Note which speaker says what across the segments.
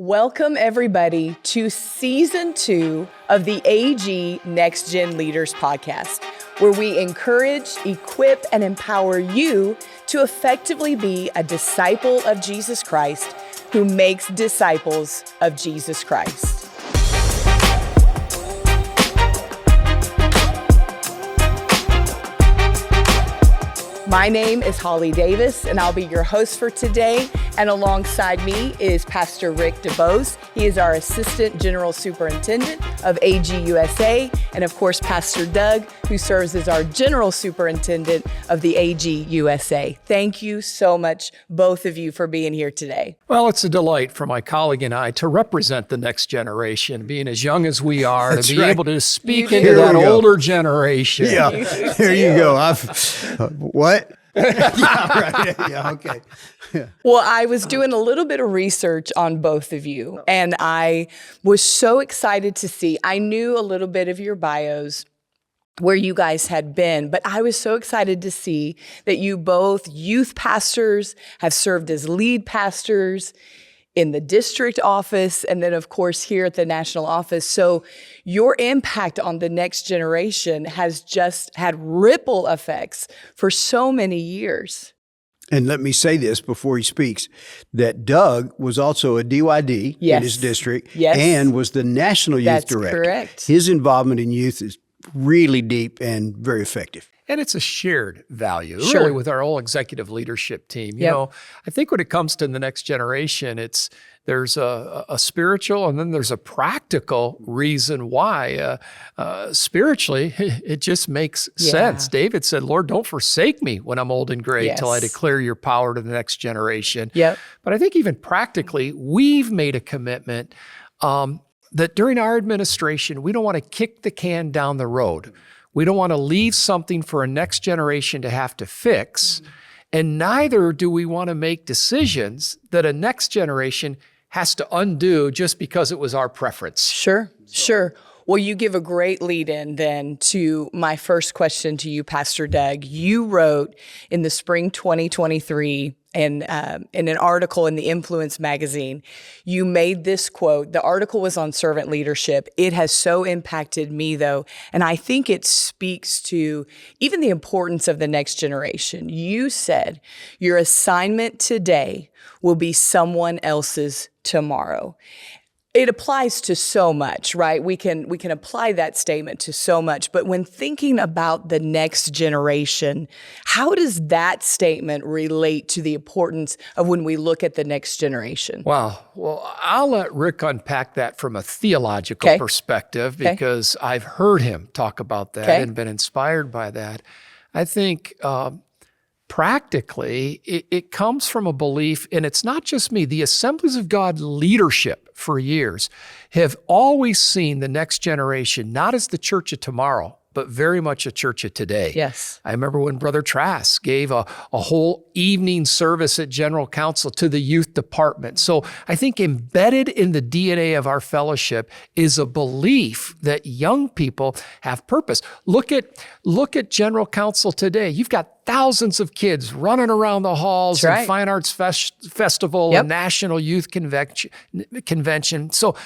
Speaker 1: Welcome, everybody, to Season 2 of the AG Next Gen Leaders podcast, where we encourage, equip, and empower you to effectively be a disciple of Jesus Christ who makes disciples of Jesus Christ. My name is Holly Davis, and I'll be your host for today. And alongside me is Pastor Rick DuBose. He is our Assistant General Superintendent of AG USA. And of course, Pastor Doug, who serves as our General Superintendent of the AG USA. Thank you so much, both of you, for being here today.
Speaker 2: Well, it's a delight for my colleague and I to represent the next generation, being as young as we are, to be able to speak into that older generation.
Speaker 3: Yeah, there you go. What? Yeah, right. Yeah, okay. Yeah.
Speaker 1: Well, I was doing a little bit of research on both of you, and I was so excited to see. I knew a little bit of your bios, where you guys had been, but I was so excited to see that you both youth pastors have served as lead pastors in the district office, and then of course here at the national office. So your impact on the next generation has just had ripple effects for so many years.
Speaker 3: And let me say this before he speaks, that Doug was also a DYD in his district and was the national youth director.
Speaker 1: That's correct.
Speaker 3: His involvement in youth is really deep and very effective.
Speaker 2: And it's a shared value,
Speaker 1: Sure.
Speaker 2: really, with our whole executive leadership team. You know, I think when it comes to the next generation, there's a spiritual and then there's a practical reason why. Spiritually, it just makes sense. David said, Lord, don't forsake me when I'm old and gray till I declare your power to the next generation. But I think even practically, we've made a commitment that during our administration, we don't want to kick the can down the road. We don't want to leave something for a next generation to have to fix, and neither do we want to make decisions that a next generation has to undo just because it was our preference.
Speaker 1: Sure. Well, you give a great lead in then to my first question to you, Pastor Doug. You wrote in the spring 2023 in an article in the Influence magazine, you made this quote. The article was on servant leadership. It has so impacted me, though, and I think it speaks to even the importance of the next generation. You said, your assignment today will be someone else's tomorrow. It applies to so much, right? We can apply that statement to so much. But when thinking about the next generation, how does that statement relate to the importance of when we look at the next generation?
Speaker 2: Wow. Well, I'll let Rick unpack that from a theological perspective because I've heard him talk about that and been inspired by that. I think practically, it comes from a belief, and it's not just me, the Assemblies of God leadership for years have always seen the next generation not as the church of tomorrow, but very much a church of today.
Speaker 1: Yes.
Speaker 2: I remember when Brother Trask gave a whole evening service at General Council to the youth department. So I think embedded in the DNA of our fellowship is a belief that young people have purpose. Look at General Council today. You've got thousands of kids running around the halls and Fine Arts Festival and National Youth Convention. So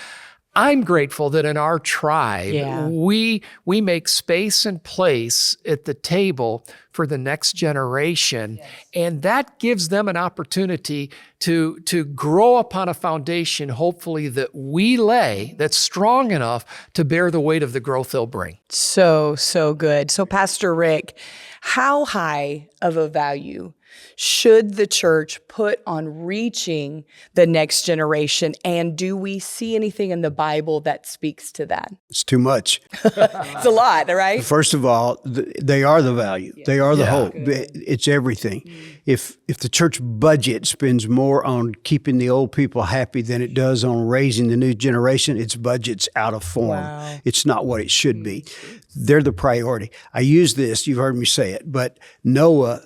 Speaker 2: I'm grateful that in our tribe, we make space and place at the table for the next generation, and that gives them an opportunity to grow upon a foundation, hopefully, that we lay that's strong enough to bear the weight of the growth they'll bring.
Speaker 1: So good. So Pastor Rick, how high of a value should the church put on reaching the next generation? And do we see anything in the Bible that speaks to that?
Speaker 3: It's too much.
Speaker 1: It's a lot, right?
Speaker 3: First of all, they are the value. They are the hope. It's everything. If the church budget spends more on keeping the old people happy than it does on raising the new generation, its budget's out of form.
Speaker 1: Wow.
Speaker 3: It's not what it should be. They're the priority. I use this, you've heard me say it, but Noah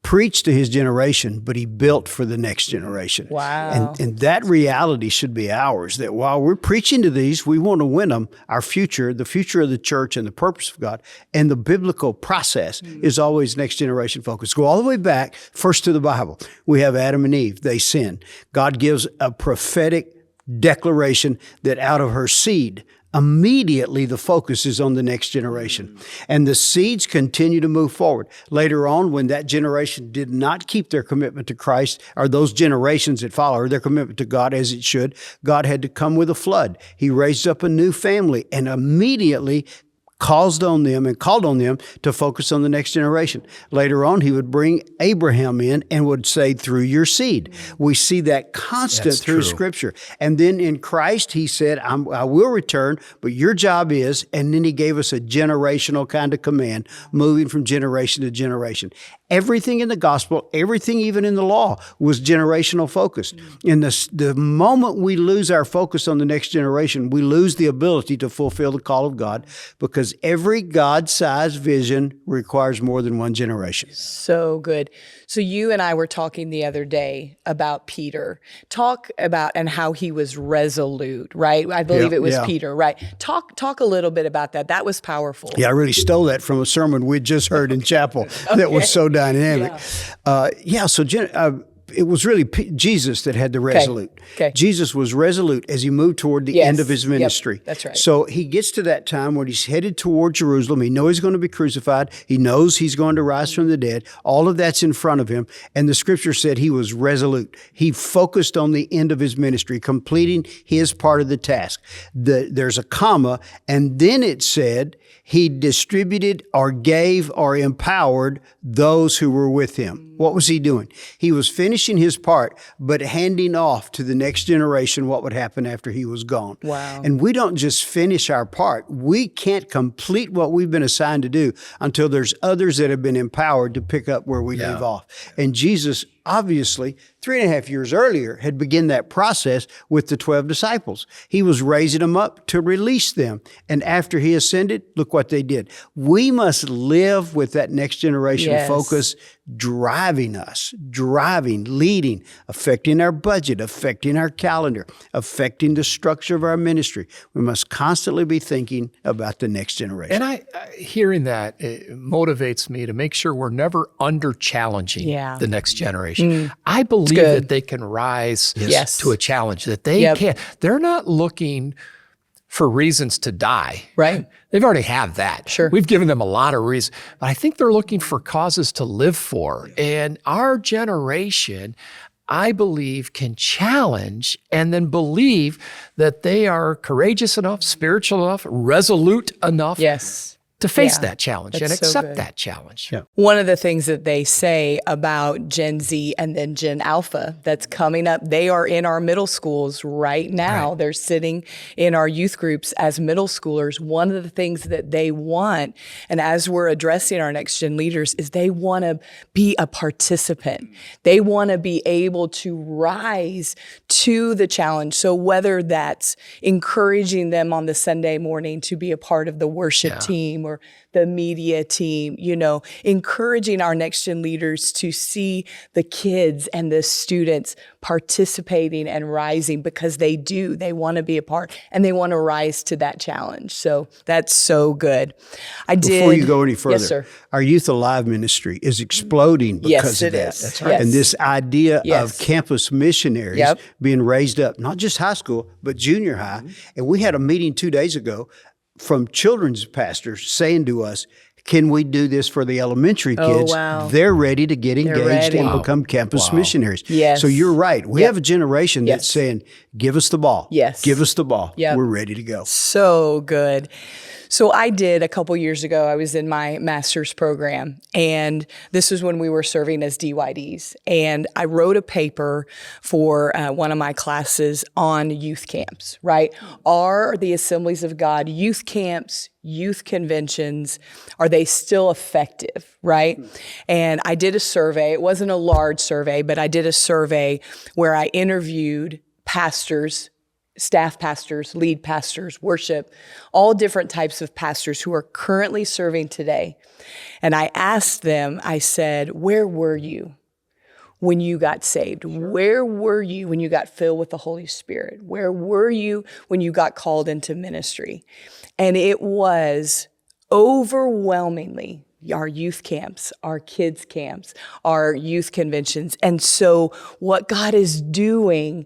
Speaker 3: preached to his generation, but he built for the next generation.
Speaker 1: Wow.
Speaker 3: And that reality should be ours, that while we're preaching to these, we want to win them. Our future, the future of the church and the purpose of God, and the biblical process is always next generation focused. Go all the way back first to the Bible. We have Adam and Eve. They sin. God gives a prophetic declaration that out of her seed, immediately the focus is on the next generation. And the seeds continue to move forward. Later on, when that generation did not keep their commitment to Christ, or those generations that follow their commitment to God as it should, God had to come with a flood. He raised up a new family and immediately called on them to focus on the next generation. Later on, he would bring Abraham in and would say, through your seed. We see that constant through Scripture. And then in Christ, he said, I will return, but your job is, and then he gave us a generational kind of command, moving from generation to generation. Everything in the gospel, everything even in the law was generational focused. And the moment we lose our focus on the next generation, we lose the ability to fulfill the call of God, because every God-sized vision requires more than one generation.
Speaker 1: So good. So you and I were talking the other day about Peter. Talk about and how he was resolute, right? I believe it was Peter, right? Talk a little bit about that. That was powerful.
Speaker 3: Yeah, I really stole that from a sermon we just heard in chapel. That was so dynamic. It was really Jesus that had the resolute.
Speaker 1: Okay.
Speaker 3: Jesus was resolute as he moved toward the end of his ministry.
Speaker 1: Yep, that's right.
Speaker 3: So he gets to that time when he's headed toward Jerusalem. He knows he's going to be crucified. He knows he's going to rise from the dead. All of that's in front of him. And the scripture said he was resolute. He focused on the end of his ministry, completing his part of the task. There's a comma, and then it said he distributed or gave or empowered those who were with him. What was he doing? He was finishing his part, but handing off to the next generation what would happen after he was gone.
Speaker 1: Wow.
Speaker 3: And we don't just finish our part. We can't complete what we've been assigned to do until there's others that have been empowered to pick up where we leave off. And Jesus, obviously, 3.5 years earlier, had begun that process with the 12 disciples. He was raising them up to release them. And after he ascended, look what they did. We must live with that next generation focus driving us, leading, affecting our budget, affecting our calendar, affecting the structure of our ministry. We must constantly be thinking about the next generation.
Speaker 2: And hearing that, it motivates me to make sure we're never under-challenging the next generation. I believe that they can rise to a challenge, that they can. They're not looking for reasons to die.
Speaker 1: Right.
Speaker 2: They've already have that.
Speaker 1: Sure.
Speaker 2: We've given them a lot of reasons, but I think they're looking for causes to live for. And our generation, I believe, can challenge and then believe that they are courageous enough, spiritual enough, resolute enough to face that challenge and accept that challenge.
Speaker 3: Yeah.
Speaker 1: One of the things that they say about Gen Z and then Gen Alpha that's coming up, they are in our middle schools right now. They're sitting in our youth groups as middle schoolers. One of the things that they want, and as we're addressing our next gen leaders, is they want to be a participant. They want to be able to rise to the challenge. So whether that's encouraging them on the Sunday morning to be a part of the worship team, or the media team, encouraging our next gen leaders to see the kids and the students participating and rising, because they want to be a part and they want to rise to that challenge. So that's so good.
Speaker 3: Before you go any further,
Speaker 1: yes, sir.
Speaker 3: Our Youth Alive ministry is exploding because of that.
Speaker 1: That's right.
Speaker 3: And this idea of campus missionaries being raised up, not just high school, but junior high. And we had a meeting 2 days ago from children's pastors saying to us, can we do this for the elementary kids?
Speaker 1: Wow.
Speaker 3: They're ready to get engaged and become campus missionaries.
Speaker 1: Yes.
Speaker 3: So you're right. We have a generation that's saying, give us the ball.
Speaker 1: Yes.
Speaker 3: Give us the ball.
Speaker 1: Yep.
Speaker 3: We're ready to go.
Speaker 1: So good. So I did a couple years ago, I was in my master's program, and this was when we were serving as DYDs. And I wrote a paper for one of my classes on youth camps, right? Are the Assemblies of God youth camps, youth conventions, are they still effective, right? And I did a survey. It wasn't a large survey, but I did a survey where I interviewed pastors, staff pastors, lead pastors, worship, all different types of pastors who are currently serving today. And I asked them, I said, where were you when you got saved? Sure. Where were you when you got filled with the Holy Spirit? Where were you when you got called into ministry? And it was overwhelmingly our youth camps, our kids camps, our youth conventions. And so what God is doing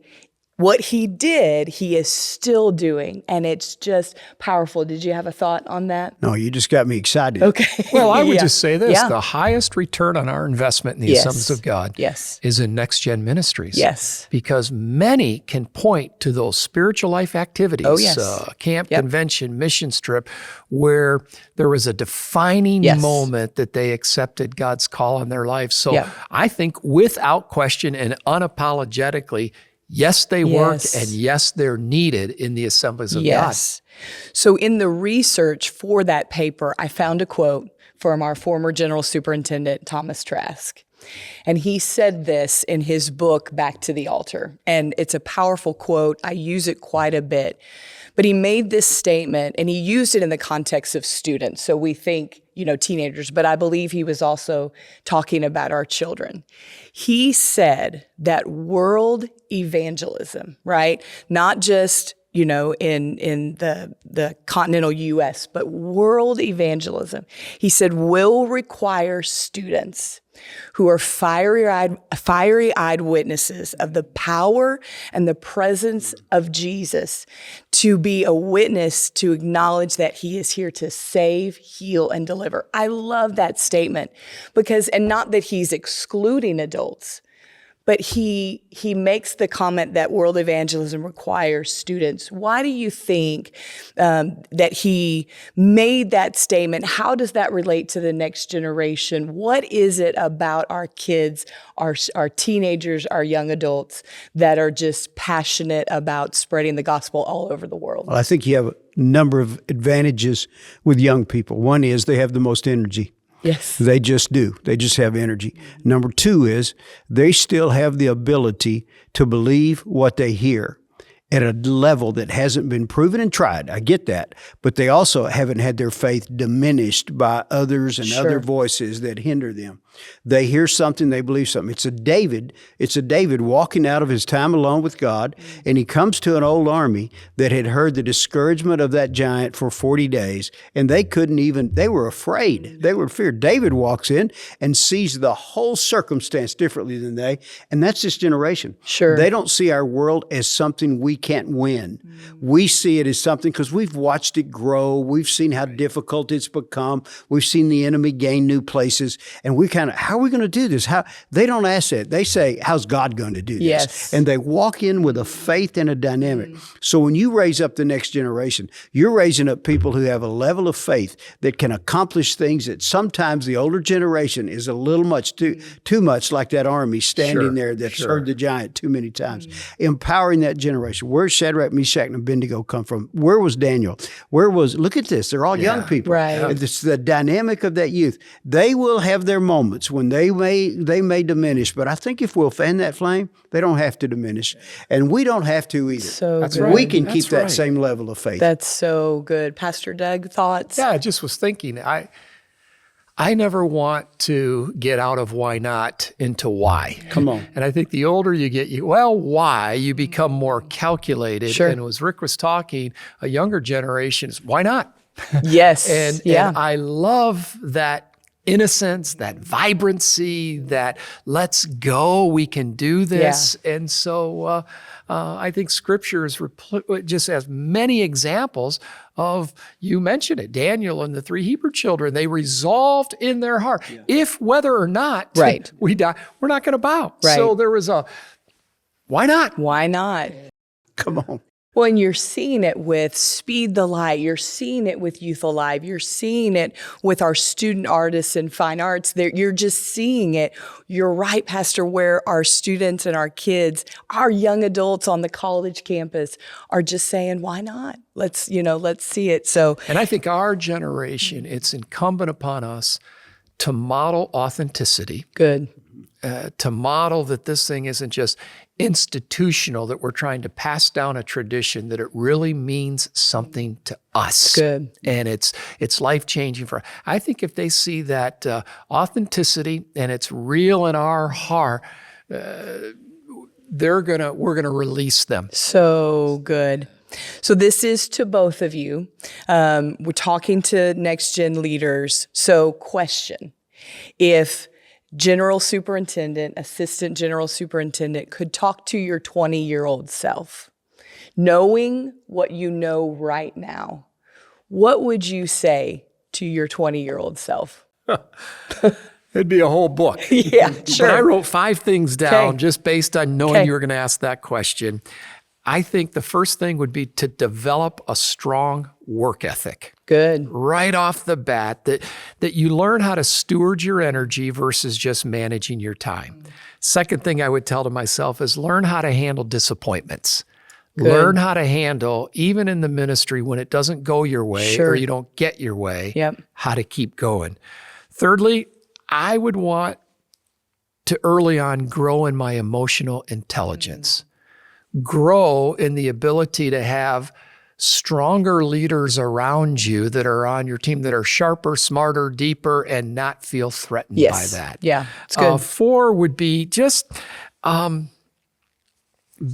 Speaker 1: what he did, he is still doing. And it's just powerful. Did you have a thought on that?
Speaker 3: No, you just got me excited.
Speaker 1: Okay.
Speaker 2: Well, I would
Speaker 1: Yeah.
Speaker 2: just say this.
Speaker 1: Yeah.
Speaker 2: The highest return on our investment in the
Speaker 1: Yes.
Speaker 2: Assemblies of God
Speaker 1: Yes.
Speaker 2: is in Next Gen Ministries.
Speaker 1: Yes.
Speaker 2: Because many can point to those spiritual life activities,
Speaker 1: Oh, yes.
Speaker 2: Camp,
Speaker 1: Yep.
Speaker 2: convention, mission trip, where there was a defining
Speaker 1: Yes.
Speaker 2: moment that they accepted God's call on their life. So
Speaker 1: Yep.
Speaker 2: I think without question and unapologetically, yes, they work,
Speaker 1: Yes.
Speaker 2: and yes, they're needed in the Assemblies of
Speaker 1: Yes. So in the research for that paper, I found a quote from our former General Superintendent, Thomas Trask. And he said this in his book, Back to the Altar. And it's a powerful quote. I use it quite a bit. But he made this statement, and he used it in the context of students. So we think, teenagers, but I believe he was also talking about our children. He said that world evangelism, right? Not just in the continental U.S., but world evangelism, he said, will require students who are fiery-eyed witnesses of the power and the presence of Jesus, to be a witness, to acknowledge that he is here to save, heal, and deliver. I love that statement and not that he's excluding adults, but he makes the comment that world evangelism requires students. Why do you think that he made that statement? How does that relate to the next generation? What is it about our kids, our teenagers, our young adults that are just passionate about spreading the gospel all over the world?
Speaker 3: Well, I think you have a number of advantages with young people. One is they have the most energy.
Speaker 1: Yes.
Speaker 3: They just do. They just have energy. Number two is they still have the ability to believe what they hear at a level that hasn't been proven and tried. I get that. But they also haven't had their faith diminished by others and other voices that hinder them. They hear something, they believe something. It's a David walking out of his time alone with God, and he comes to an old army that had heard the discouragement of that giant for 40 days, and they were afraid. They were feared. David walks in and sees the whole circumstance differently than they, and that's this generation.
Speaker 1: Sure.
Speaker 3: They don't see our world as something we can't win. We see it as something because we've watched it grow. We've seen how difficult it's become. We've seen the enemy gain new places, and we how are we going to do this? They don't ask that. They say, how's God going to do this?
Speaker 1: Yes.
Speaker 3: And they walk in with a faith and a dynamic. So when you raise up the next generation, you're raising up people who have a level of faith that can accomplish things that sometimes the older generation is a little much too much like that army standing there that's heard the giant too many times. Empowering that generation. Where's Shadrach, Meshach, and Abednego come from? Where was Daniel? Look at this. They're all young people.
Speaker 1: Right.
Speaker 3: It's the dynamic of that youth. They will have their moments when they may diminish, but I think if we'll fan that flame, they don't have to diminish, and we don't have to either.
Speaker 1: So
Speaker 2: That's
Speaker 1: good.
Speaker 2: right.
Speaker 3: We can
Speaker 2: That's
Speaker 3: keep that
Speaker 2: right.
Speaker 3: same level of faith.
Speaker 1: That's so good. Pastor Doug, thoughts?
Speaker 2: Yeah, I just was thinking, I never want to get out of why not into why.
Speaker 3: Come on.
Speaker 2: And I think the older you get, why, you become more calculated.
Speaker 1: Sure.
Speaker 2: And as Rick was talking, a younger generation is, why not?
Speaker 1: Yes.
Speaker 2: And I love that innocence, that vibrancy, that let's go, we can do this. And so I think Scripture is just has many examples of, you mentioned it, Daniel and the 3 Hebrew children. They resolved in their heart, if whether or not we die, we're not going to bow.
Speaker 1: Right.
Speaker 2: So there was why not?
Speaker 1: Why not?
Speaker 3: Come on.
Speaker 1: Well, and you're seeing it with Speed the Light. You're seeing it with Youth Alive. You're seeing it with our student artists in fine arts. You're just seeing it. You're right, Pastor, where our students and our kids, our young adults on the college campus are just saying, why not? Let's see it. So,
Speaker 2: And I think our generation, it's incumbent upon us to model authenticity.
Speaker 1: good.
Speaker 2: To model that this thing isn't just institutional, that we're trying to pass down a tradition, that it really means something to us.
Speaker 1: Good.
Speaker 2: And it's life-changing for us. I think if they see that authenticity and it's real in our heart, we're gonna release them.
Speaker 1: So good. So this is to both of you. We're talking to next gen leaders. So question, if General Superintendent, Assistant General Superintendent could talk to your 20-year-old self, knowing what you know right now, what would you say to your 20-year-old self?
Speaker 2: It'd be a whole book.
Speaker 1: Yeah, sure.
Speaker 2: But I wrote 5 things down
Speaker 1: Okay.
Speaker 2: just based on knowing
Speaker 1: Okay.
Speaker 2: you were going to ask that question. I think the first thing would be to develop a strong work ethic.
Speaker 1: Good.
Speaker 2: Right off the bat, that you learn how to steward your energy versus just managing your time. Second thing I would tell to myself is learn how to handle disappointments. Learn how to handle, even in the ministry, when it doesn't go your way
Speaker 1: Sure.
Speaker 2: or you don't get your way,
Speaker 1: Yep.
Speaker 2: how to keep going. Thirdly, I would want to early on grow in my emotional intelligence, grow in the ability to have stronger leaders around you that are on your team that are sharper, smarter, deeper, and not feel threatened
Speaker 1: Yes.
Speaker 2: by that.
Speaker 1: Yeah, it's good.
Speaker 2: 4 would be just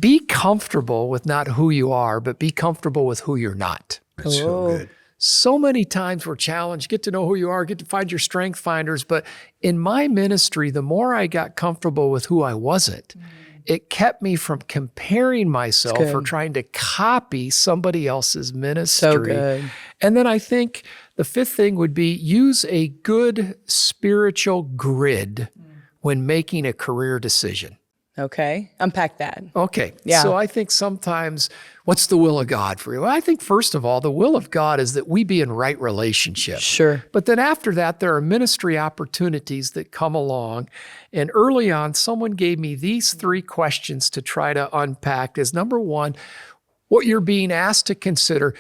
Speaker 2: be comfortable with not who you are, but be comfortable with who you're not.
Speaker 3: That's so good.
Speaker 2: So many times we're challenged, get to know who you are, get to find your strength finders. But in my ministry, the more I got comfortable with who I wasn't, it kept me from comparing myself or trying to copy somebody else's ministry.
Speaker 1: So good.
Speaker 2: And then I think the 5th thing would be use a good spiritual grid when making a career decision.
Speaker 1: Okay. Unpack that.
Speaker 2: Okay.
Speaker 1: Yeah.
Speaker 2: So I think sometimes, what's the will of God for you? Well, I think, first of all, the will of God is that we be in right relationship.
Speaker 1: Sure.
Speaker 2: But then after that, there are ministry opportunities that come along. And early on, someone gave me these 3 questions to try to unpack. Is number 1, what you're being asked to consider,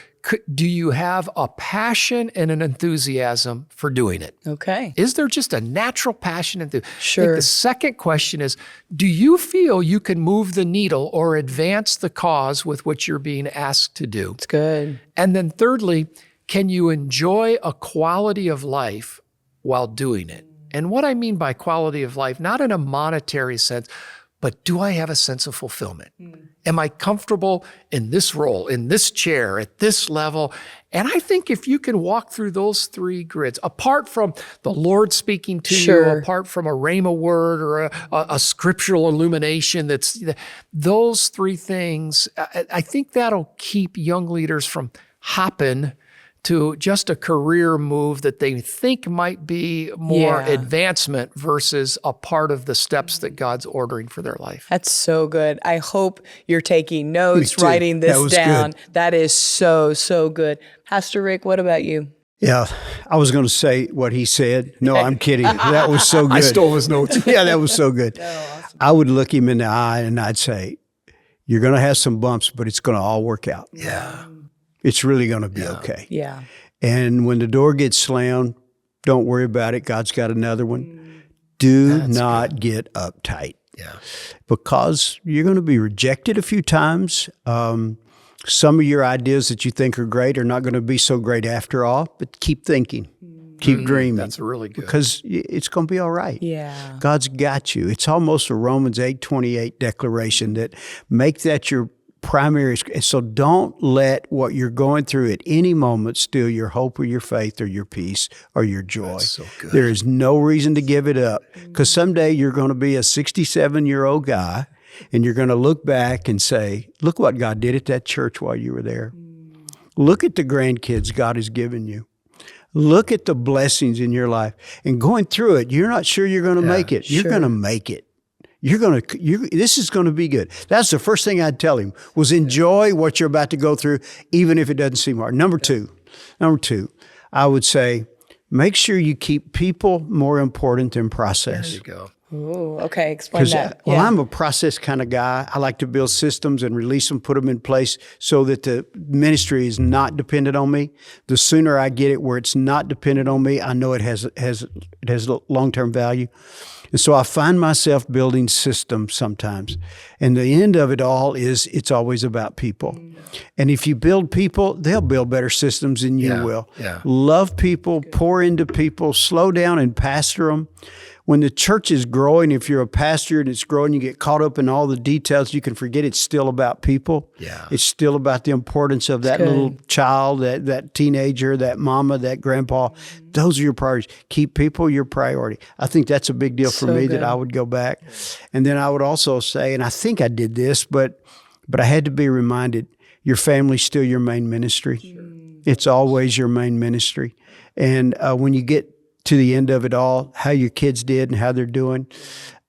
Speaker 2: do you have a passion and an enthusiasm for doing it?
Speaker 1: Okay.
Speaker 2: Is there just a natural passion? I think
Speaker 1: Sure.
Speaker 2: the second question is, do you feel you can move the needle or advance the cause with what you're being asked to do?
Speaker 1: It's good.
Speaker 2: And then thirdly, can you enjoy a quality of life while doing it? And what I mean by quality of life, not in a monetary sense, but do I have a sense of fulfillment? Am I comfortable in this role, in this chair, at this level? And I think if you can walk through those 3 grids, apart from the Lord speaking to
Speaker 1: Sure.
Speaker 2: you, apart from a rhema word or a scriptural illumination, those 3 things, I think that'll keep young leaders from hopping to just a career move that they think might be more
Speaker 1: Yeah.
Speaker 2: advancement versus a part of the steps that God's ordering for their life.
Speaker 1: That's so good. I hope you're taking notes,
Speaker 3: Me too.
Speaker 1: writing
Speaker 3: That
Speaker 1: this
Speaker 3: was
Speaker 1: down.
Speaker 3: good.
Speaker 1: That is so, so good. Pastor Rick, what about you?
Speaker 3: Yeah, I was going to say what he said. No, I'm kidding. That was so good.
Speaker 2: I stole his notes.
Speaker 3: Yeah, that was so good. I would look him in the eye and I'd say, you're going to have some bumps, but it's going to all work out.
Speaker 2: Yeah.
Speaker 3: It's really going to be okay.
Speaker 1: Yeah.
Speaker 3: And when the door gets slammed, don't worry about it. God's got another one. Do not get uptight.
Speaker 2: Yeah.
Speaker 3: Because you're going to be rejected a few times. Some of your ideas that you think are great are not going to be so great after all, but keep thinking. Keep dreaming.
Speaker 2: That's really good.
Speaker 3: Because it's going to be all right.
Speaker 1: Yeah.
Speaker 3: God's got you. It's almost a Romans 8:28 declaration that make that your primary. So don't let what you're going through at any moment steal your hope or your faith or your peace or your joy.
Speaker 2: That's so good.
Speaker 3: There is no reason to give it up because someday you're going to be a 67-year-old guy and you're going to look back and say, look what God did at that church while you were there. Look at the grandkids God has given you. Look at the blessings in your life. And going through it, you're not sure you're going to make it. You're going to make it. This is going to be good. That's the first thing I'd tell him was enjoy what you're about to go through, even if it doesn't seem hard. Number two, I would say, make sure you keep people more important than process.
Speaker 2: There you go.
Speaker 1: Ooh, okay. Explain that.
Speaker 3: Well, I'm a process kind of guy. I like to build systems and release them, put them in place so that the ministry is not dependent on me. The sooner I get it where it's not dependent on me, I know it has long-term value. And so I find myself building systems sometimes. And the end of it all is it's always about people. And if you build people, they'll build better systems than you will.
Speaker 2: Yeah.
Speaker 3: Love people, pour into people, slow down and pastor them. when the church is growing, if you're a pastor and it's growing, you get caught up in all the details, you can forget it's still about people.
Speaker 2: Yeah.
Speaker 3: It's still about the importance of that little child, that teenager, that mama, that grandpa. Those are your priorities. Keep people your priority. I think that's a big deal for me that I would go back. And then I would also say, and I think I did this, but I had to be reminded, your family's still your main ministry. Sure. It's always your main ministry. And when you get to the end of it all, how your kids did and how they're doing,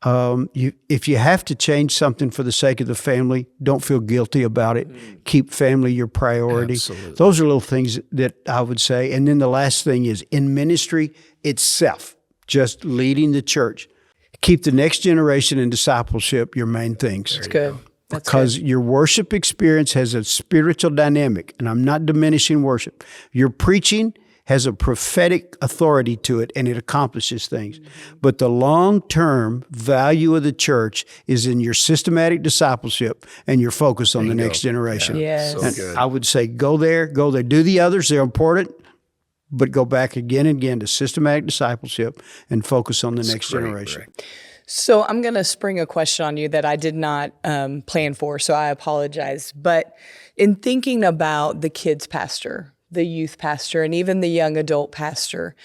Speaker 3: if you have to change something for the sake of the family, don't feel guilty about it. Keep family your priority.
Speaker 2: Absolutely.
Speaker 3: Those are little things that I would say. And then the last thing is, in ministry itself, just leading the church, keep the next generation in discipleship your main things.
Speaker 1: That's good.
Speaker 3: Because your worship experience has a spiritual dynamic, and I'm not diminishing worship. Your preaching has a prophetic authority to it, and it accomplishes things. But the long-term value of the church is in your systematic discipleship and your focus on the next generation.
Speaker 1: Yeah.
Speaker 2: So
Speaker 3: And
Speaker 2: good.
Speaker 3: I would say go there. Do the others. They're important, but go back again and again to systematic discipleship and focus on the next generation.
Speaker 2: Rick.
Speaker 1: So I'm going to spring a question on you that I did not plan for, so I apologize. But in thinking about the kids pastor, the youth pastor, and even the young adult pastor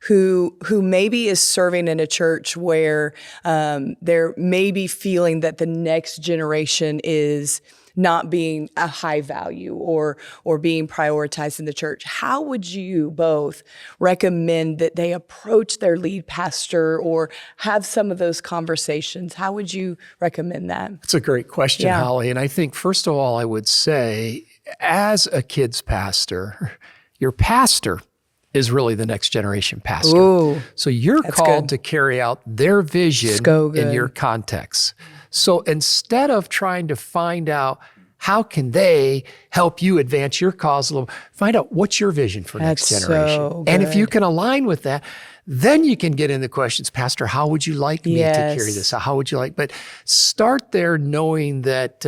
Speaker 1: who maybe is serving in a church where they're maybe feeling that the next generation is not being a high value or being prioritized in the church, how would you both recommend that they approach their lead pastor or have some of those conversations? How would you recommend that?
Speaker 2: That's a great question, Holly. And I think, first of all, I would say, as a kids pastor, your pastor is really the next generation pastor.
Speaker 1: Ooh,
Speaker 2: so you're called to carry out their vision in your context. So instead of trying to find out how can they help you advance your cause a little, find out what's your vision for next generation.
Speaker 1: So
Speaker 2: and if you can align with that, then you can get into questions, Pastor, how would you like me to carry this out? How would you like? But start there knowing that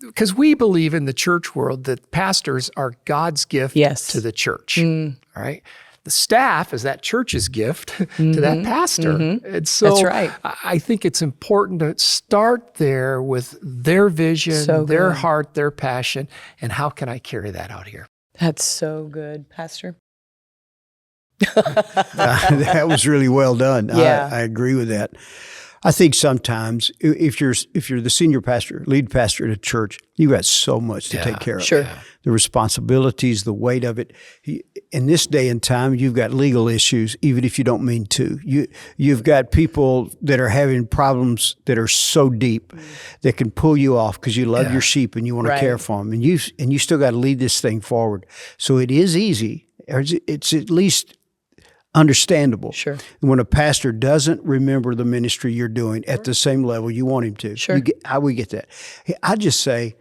Speaker 2: because we believe in the church world that pastors are God's gift to the church. All right. The staff is that church's gift to that pastor. And so
Speaker 1: That's right.
Speaker 2: I think it's important to start there with their vision, their heart, their passion, and how can I carry that out here?
Speaker 1: That's so good, Pastor.
Speaker 3: That was really well done.
Speaker 1: Yeah.
Speaker 3: I agree with that. I think sometimes if you're the senior pastor, lead pastor at a church, you've got so much to take care of.
Speaker 1: Sure.
Speaker 3: The responsibilities, the weight of it. In this day and time, you've got legal issues, even if you don't mean to. You've got people that are having problems that are so deep that can pull you off because you love your sheep and you want to care for them, and you still got to lead this thing forward. So it is easy, or it's at least understandable.
Speaker 1: Sure.
Speaker 3: When a pastor doesn't remember the ministry you're doing at the same level you want him to.
Speaker 1: Sure.
Speaker 3: How we get that? I just say,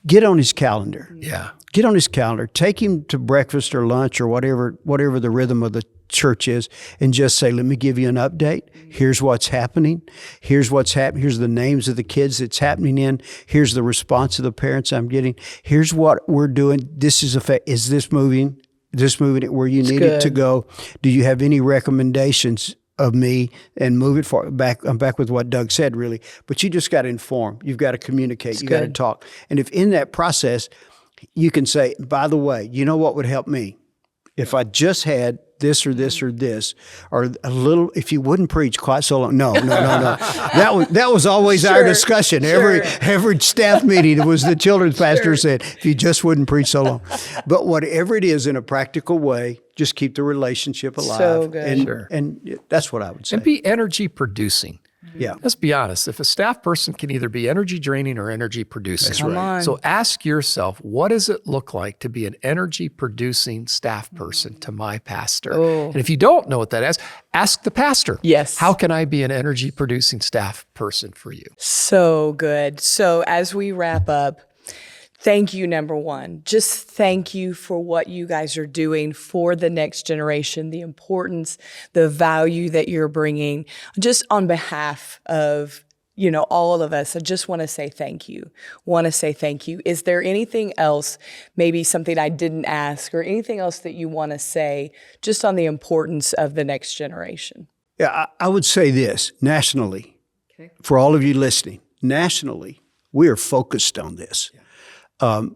Speaker 3: get on his calendar.
Speaker 2: Yeah.
Speaker 3: Get on his calendar. Take him to breakfast or lunch or whatever the rhythm of the church is, and just say, let me give you an update. Here's what's happening. Here's what's happening. Here's the names of the kids it's happening in. Here's the response of the parents I'm getting. Here's what we're doing. This is is this moving? Just moving it where you need it to go. Do you have any recommendations of me? And move it forward. I'm back with what Doug said, really. But you just got to inform. You've got to communicate. You got to talk. And if in that process, you can say, by the way, you know what would help me? If I just had this or this or this, or a little, if you wouldn't preach quite so long. No. That was always our discussion. Every staff meeting, it was the children's pastor said, if you just wouldn't preach so long. But whatever it is, in a practical way, just keep the relationship alive.
Speaker 1: So good.
Speaker 3: And that's what I would say.
Speaker 2: And be energy producing.
Speaker 3: Yeah.
Speaker 2: Let's be honest. If a staff person can either be energy draining or energy producing.
Speaker 3: That's
Speaker 1: Come
Speaker 3: right.
Speaker 1: on.
Speaker 2: So ask yourself, what does it look like to be an energy producing staff person to my pastor?
Speaker 1: Oh.
Speaker 2: And if you don't know what that is, ask the pastor.
Speaker 1: Yes.
Speaker 2: How can I be an energy producing staff person for you?
Speaker 1: So good. So as we wrap up, thank you, number one. Just thank you for what you guys are doing for the next generation, the importance, the value that you're bringing, just on behalf of all of us, I just want to say thank you. Is there anything else, maybe something I didn't ask, or anything else that you want to say just on the importance of the next generation?
Speaker 3: Yeah, I would say this nationally, for all of you listening, nationally, we are focused on this.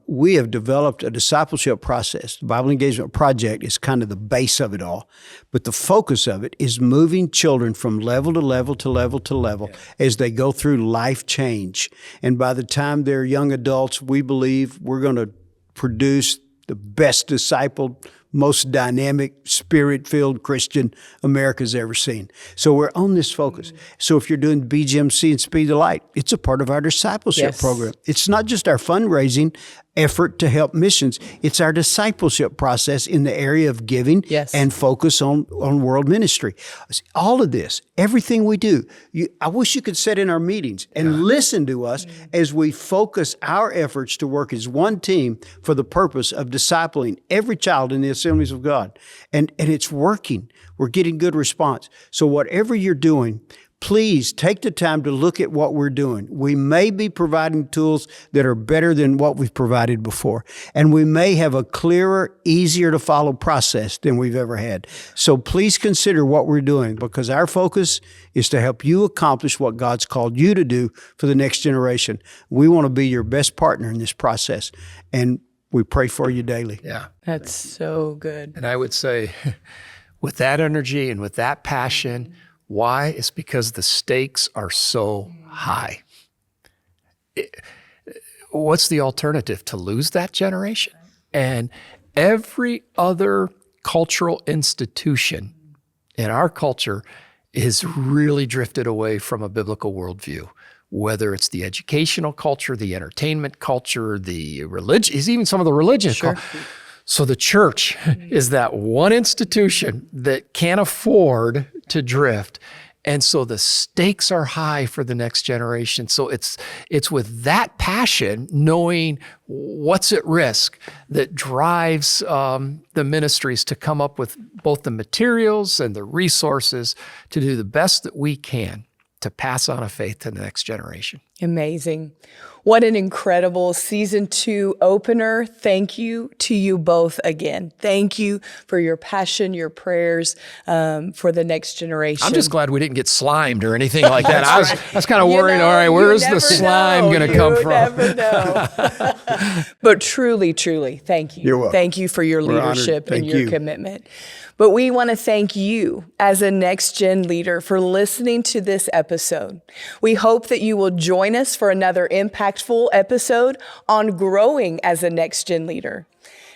Speaker 3: We have developed a discipleship process. The Bible Engagement Project is kind of the base of it all, but the focus of it is moving children from level to level to level to level as they go through life change. And by the time they're young adults, we believe we're going to produce the best discipled, most dynamic, spirit-filled Christian America's ever seen. So we're on this focus. So if you're doing BGMC and Speed the Light, it's a part of our discipleship program. It's not just our fundraising effort to help missions. It's our discipleship process in the area of giving and focus on world ministry. All of this, everything we do, I wish you could sit in our meetings and listen to us as we focus our efforts to work as one team for the purpose of discipling every child in the assemblies of God. And it's working. We're getting good response. So whatever you're doing, please take the time to look at what we're doing. We may be providing tools that are better than what we've provided before. And we may have a clearer, easier to follow process than we've ever had. So please consider what we're doing, because our focus is to help you accomplish what God's called you to do for the next generation. We want to be your best partner in this process. And we pray for you daily.
Speaker 2: Yeah.
Speaker 1: That's so good.
Speaker 2: And I would say, with that energy and with that passion, why? It's because the stakes are so high. What's the alternative? To lose that generation? And every other cultural institution in our culture is really drifted away from a biblical worldview, whether it's the educational culture, the entertainment culture, the religion, even some of the religious culture. So the church is that one institution that can't afford to drift. And so the stakes are high for the next generation. So it's with that passion, knowing what's at risk, that drives the ministries to come up with both the materials and the resources to do the best that we can to pass on a faith to the next generation.
Speaker 1: Amazing. What an incredible season 2 opener. Thank you to you both again. Thank you for your passion, your prayers for the next generation.
Speaker 2: I'm just glad we didn't get slimed or anything like that. I was kind of worried, all right, where's the slime going to come from?
Speaker 1: You never know. But truly, truly, thank you.
Speaker 3: You're welcome.
Speaker 1: Thank you for your leadership and your commitment. But we want to thank you as a Next Gen leader for listening to this episode. We hope that you will join us for another impactful episode on growing as a Next Gen leader.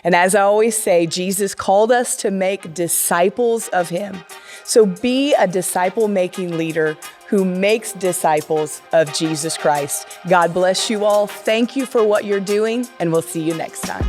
Speaker 1: And as I always say, Jesus called us to make disciples of him. So be a disciple-making leader who makes disciples of Jesus Christ. God bless you all. Thank you for what you're doing, and we'll see you next time.